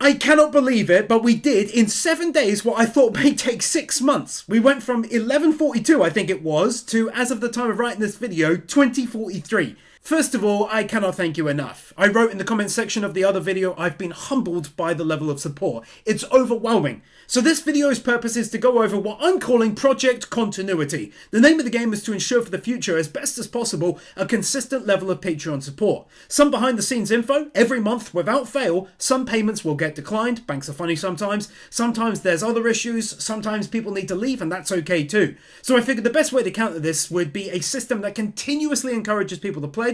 I cannot believe it, but we did in 7 days what I thought may take 6 months. We went from 1142, I think it was, to, as of the time of writing this video, 2043. First of all, I cannot thank you enough. I wrote in the comments section of the other video, I've been humbled by the level of support. It's overwhelming. So this video's purpose is to go over what I'm calling Project Continuity. The name of the game is to ensure for the future, as best as possible, a consistent level of Patreon support. Some behind the scenes info, every month without fail, some payments will get declined, banks are funny sometimes there's other issues, sometimes people need to leave and that's okay too. So I figured the best way to counter this would be a system that continuously encourages people to pledge.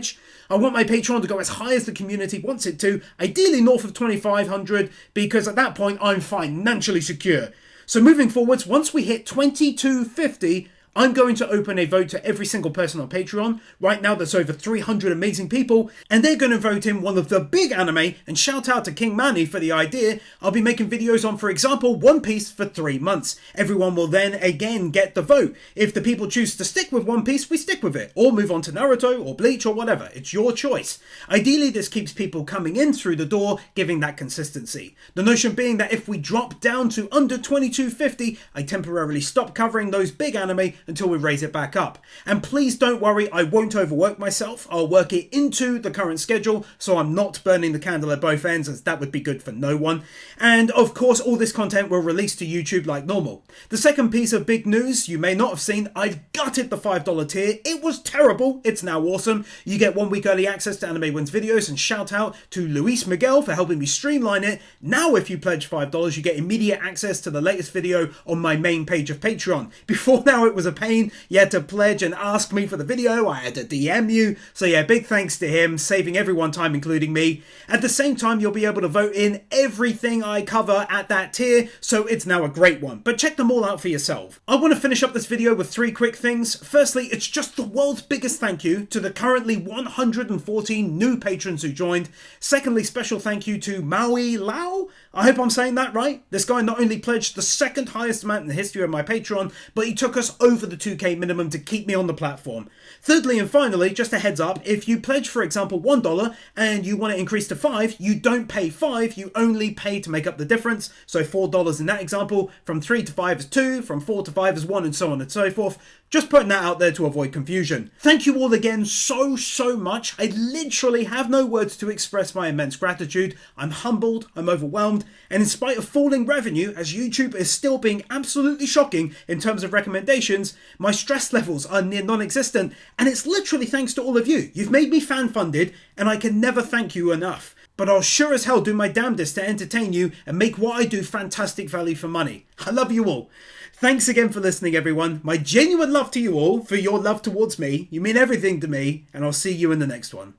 I want my Patreon to go as high as the community wants it to, ideally north of 2,500, because at that point I'm financially secure. So moving forwards, once we hit 2250, I'm going to open a vote to every single person on Patreon. Right now there's over 300 amazing people, and they're going to vote in one of the big anime, and shout out to King Manny for the idea. I'll be making videos on, for example, One Piece for 3 months. Everyone will then again get the vote. If the people choose to stick with One Piece, we stick with it, or move on to Naruto or Bleach or whatever. It's your choice. Ideally, this keeps people coming in through the door, giving that consistency. The notion being that if we drop down to under 2250, I temporarily stop covering those big anime until we raise it back up. And please don't worry, I won't overwork myself. I'll work it into the current schedule so I'm not burning the candle at both ends, as that would be good for no one. And of course, all this content will release to YouTube like normal. The second piece of big news you may not have seen, I've gutted the $5 tier. It was terrible. It's now awesome. You get 1 week early access to Anime Wins videos, and shout out to Luis Miguel for helping me streamline it. Now if you pledge $5, you get immediate access to the latest video on my main page of Patreon. Before now it was a pain. You had to pledge and ask me for the video. I had to DM you. So yeah, big thanks to him, saving everyone time, including me. At the same time, you'll be able to vote in everything I cover at that tier, so it's now a great one. But check them all out for yourself. I want to finish up this video with 3 quick things. Firstly, it's just the world's biggest thank you to the currently 114 new patrons who joined. Secondly, special thank you to Maui Lau. I hope I'm saying that right. This guy not only pledged the second highest amount in the history of my Patreon, but he took us over the 2k minimum to keep me on the platform. Thirdly and finally, just a heads up, if you pledge for example $1 and you want to increase to 5, you don't pay 5, you only pay to make up the difference. So $4 in that example, from 3 to 5 is 2, from 4 to 5 is 1, and so on and so forth. Just putting that out there to avoid confusion. Thank you all again so much. I literally have no words to express my immense gratitude. I'm humbled, I'm overwhelmed, and in spite of falling revenue, as YouTube is still being absolutely shocking in terms of recommendations, my stress levels are near non-existent, and it's literally thanks to all of you. You've made me fan funded, and I can never thank you enough. But I'll sure as hell do my damnedest to entertain you and make what I do fantastic value for money. I love you all. Thanks again for listening, everyone. My genuine love to you all for your love towards me. You mean everything to me, and I'll see you in the next one.